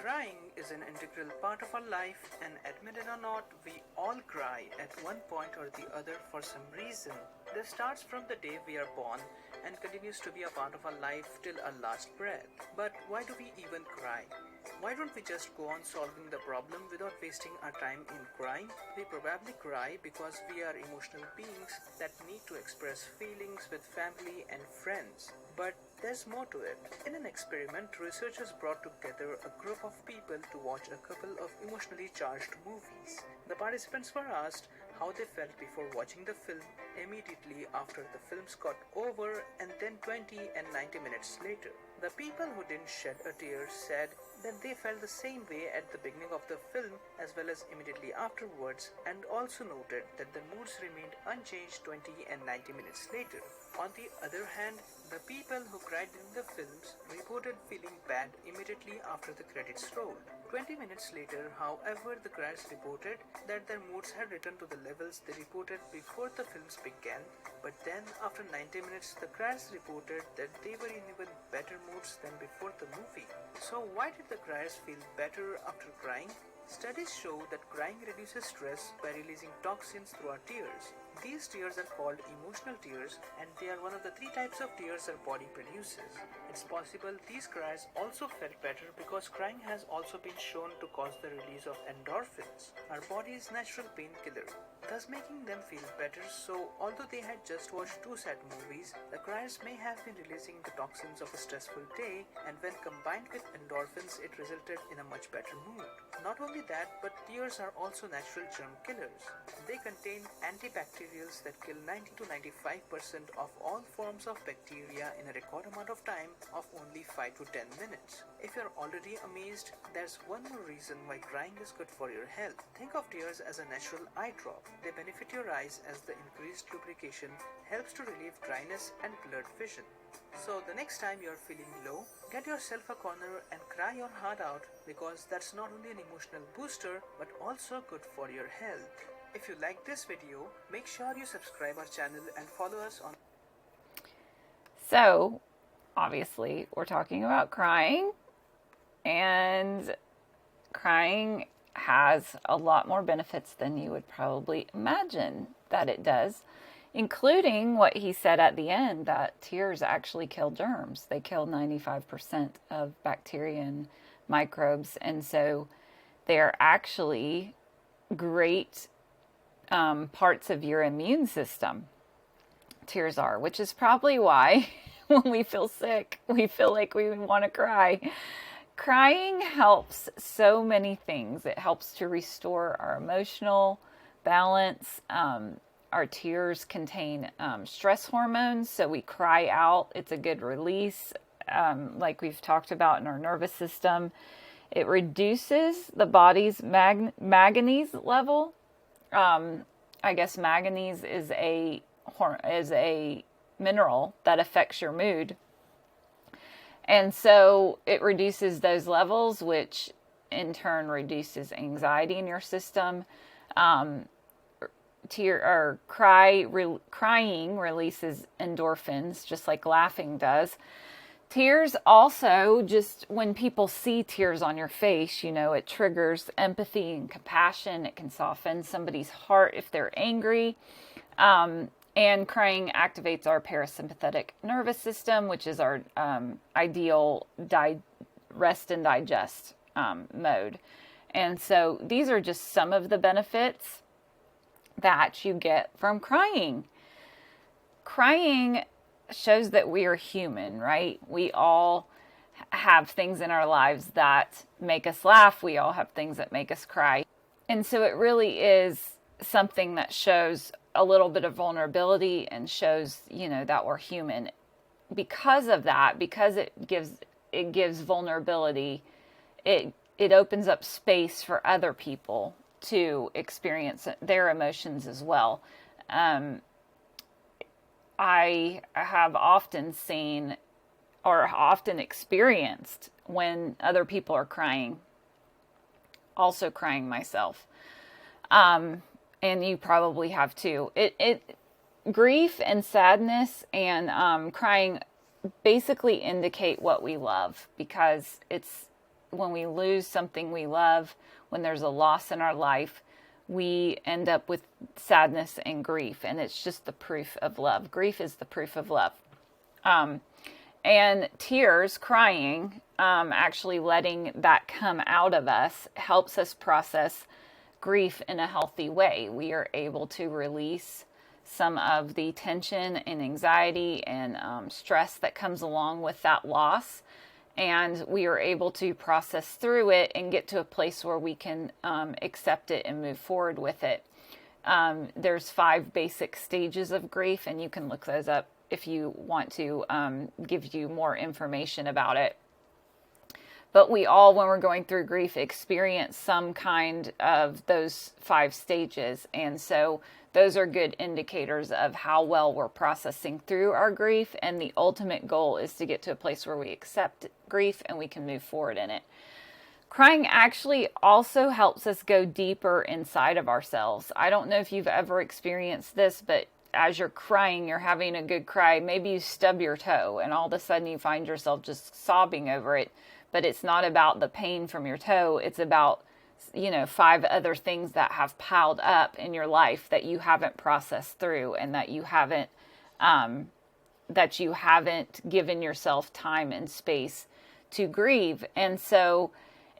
Crying is an integral part of our life, and admit it or not, we all cry at one point or the other for some reason. This starts from the day we are born and continues to be a part of our life till our last breath. But why do we even cry? Why don't we just go on solving the problem without wasting our time in crying? We probably cry because we are emotional beings that need to express feelings with family and friends. But there's more to it. In an experiment, researchers brought together a group of people to watch a couple of emotionally charged movies. The participants were asked how they felt before watching the film, immediately after the films got over, and then 20 and 90 minutes later. The people who didn't shed a tear said that they felt the same way at the beginning of the film as well as immediately afterwards, and also noted that the moods remained unchanged 20 and 90 minutes later. On the other hand, the people who cried in the films reported feeling bad immediately after the credits rolled. 20 minutes later, however, the criers reported that their moods had returned to the levels they reported before the films began, but then after 90 minutes, the criers reported that they were in even better moods than before the movie. So why did the criers feel better after crying? Studies show that crying reduces stress by releasing toxins through our tears. These tears are called emotional tears, and they are one of the three types of tears our body produces. It's possible these criers also felt better because crying has also been shown to cause the release of endorphins, our body's natural painkiller, thus making them feel better. So, although they had just watched two sad movies, the criers may have been releasing the toxins of a stressful day, and when combined with endorphins, it resulted in a much better mood. Not only that, but tears are also natural germ killers. They contain antibacterials that kill 90 to 95% of all forms of bacteria in a record amount of time of only 5 to 10 minutes. If you're already amazed, there's one more reason why crying is good for your health. Think of tears as a natural eye drop. They benefit your eyes as the increased lubrication helps to relieve dryness and blurred vision. So the next time you're feeling low, get yourself a corner and cry your heart out, because that's not only an emotional booster but also good for your health. If you like this video, make sure you subscribe our channel and follow us on. So, obviously, we're talking about crying, and crying has a lot more benefits than you would probably imagine that it does, including what he said at the end, that tears actually kill germs. They kill 95% of bacteria and microbes, and so they're actually great parts of your immune system. Tears are, which is probably why when we feel sick, we feel like we want to cry. Crying helps so many things. It helps to restore our emotional balance. Our tears contain stress hormones, so we cry out. It's a good release, like we've talked about in our nervous system. It reduces the body's manganese level. I guess manganese is a mineral that affects your mood. And so it reduces those levels, which in turn reduces anxiety in your system. Crying releases endorphins, just like laughing does. Tears also, just when people see tears on your face, it triggers empathy and compassion. It can soften somebody's heart if they're angry. And crying activates our parasympathetic nervous system, which is our ideal rest and digest mode. And so these are just some of the benefits that you get from crying. Crying shows that we are human, right? We all have things in our lives that make us laugh. We all have things that make us cry. And so it really is something that shows a little bit of vulnerability and shows, that we're human. Because of that, because it gives vulnerability, it opens up space for other people to experience their emotions as well. I have often seen or often experienced when other people are crying, also crying myself. And you probably have too. Grief and sadness and crying basically indicate what we love, because it's when we lose something we love, when there's a loss in our life, we end up with sadness and grief, and it's just the proof of love. Grief is the proof of love. And tears, crying, actually letting that come out of us helps us process grief in a healthy way. We are able to release some of the tension and anxiety and stress that comes along with that loss. And we are able to process through it and get to a place where we can accept it and move forward with it. There's 5 basic stages of grief, and you can look those up if you want to give you more information about it. But we all, when we're going through grief, experience some kind of those 5 stages. And so those are good indicators of how well we're processing through our grief. And the ultimate goal is to get to a place where we accept grief and we can move forward in it. Crying actually also helps us go deeper inside of ourselves. I don't know if you've ever experienced this, but as you're crying, you're having a good cry. Maybe you stub your toe and all of a sudden you find yourself just sobbing over it. But it's not about the pain from your toe. It's about, 5 other things that have piled up in your life that you haven't processed through, and that you haven't given yourself time and space to grieve. And so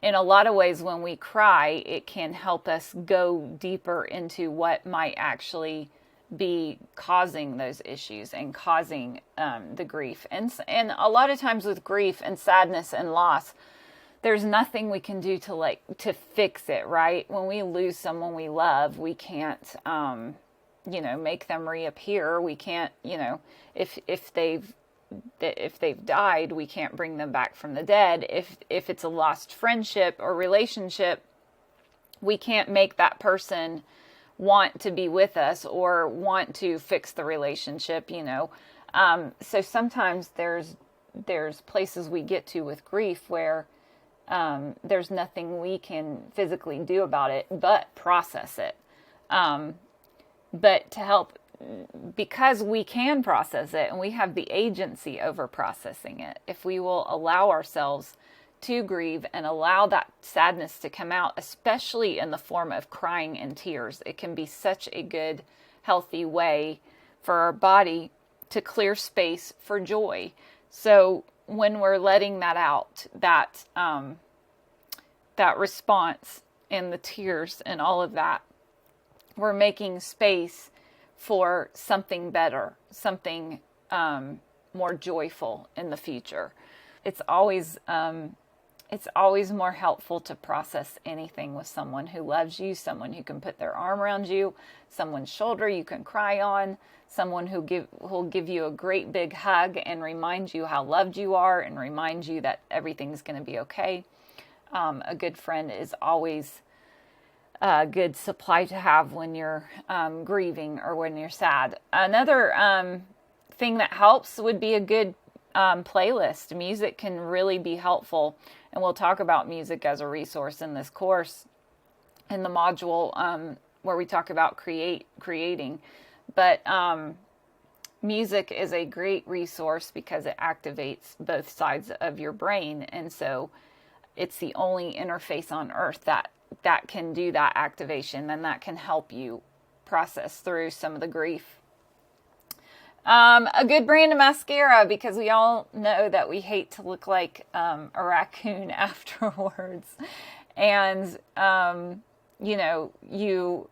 in a lot of ways, when we cry, it can help us go deeper into what might actually be causing those issues and causing the grief. And a lot of times with grief and sadness and loss, there's nothing we can do to fix it, right? When we lose someone we love, we can't make them reappear. We can't, if they've died, we can't bring them back from the dead. If it's a lost friendship or relationship, we can't make that person want to be with us or want to fix the relationship, So sometimes there's places we get to with grief where there's nothing we can physically do about it but process it. But to help, because we can process it and we have the agency over processing it, if we will allow ourselves to grieve and allow that sadness to come out, especially in the form of crying and tears, it can be such a good, healthy way for our body to clear space for joy. So when we're letting that out, that response and the tears and all of that, we're making space for something better, something more joyful in the future. It's always more helpful to process anything with someone who loves you, someone who can put their arm around you, someone's shoulder you can cry on, someone who'll give you a great big hug and remind you how loved you are and remind you that everything's going to be okay. A good friend is always a good supply to have when you're grieving or when you're sad. Another thing that helps would be a good playlist. Music can really be helpful, and we'll talk about music as a resource in this course in the module where we talk about creating. But music is a great resource because it activates both sides of your brain, and so it's the only interface on earth that can do that activation, and that can help you process through some of the grief. A good brand of mascara, because we all know that we hate to look like a raccoon afterwards. And, you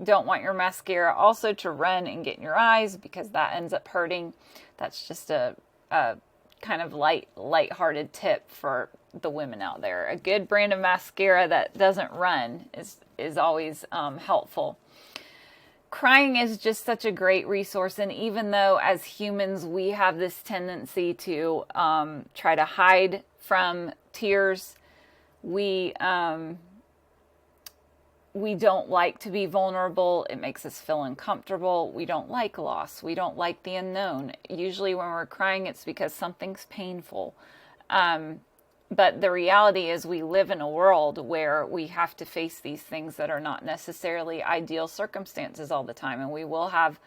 don't want your mascara also to run and get in your eyes because that ends up hurting. That's just a kind of lighthearted tip for the women out there. A good brand of mascara that doesn't run is always helpful. Crying is just such a great resource, and even though as humans we have this tendency to try to hide from tears, we don't like to be vulnerable. It makes us feel uncomfortable. We don't like loss. We don't like the unknown. Usually when we're crying, it's because something's painful. But the reality is we live in a world where we have to face these things that are not necessarily ideal circumstances all the time. And we will have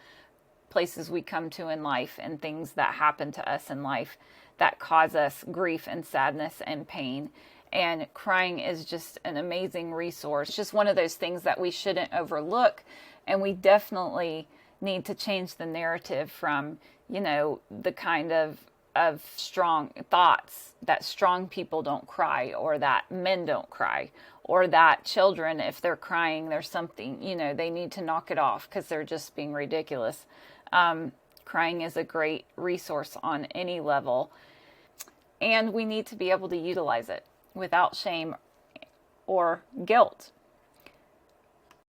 places we come to in life and things that happen to us in life that cause us grief and sadness and pain. And crying is just an amazing resource. It's just one of those things that we shouldn't overlook. And we definitely need to change the narrative from, the kind of strong thoughts that strong people don't cry, or that men don't cry, or that children, if they're crying, there's something, they need to knock it off because they're just being ridiculous. Crying is a great resource on any level, and we need to be able to utilize it without shame or guilt.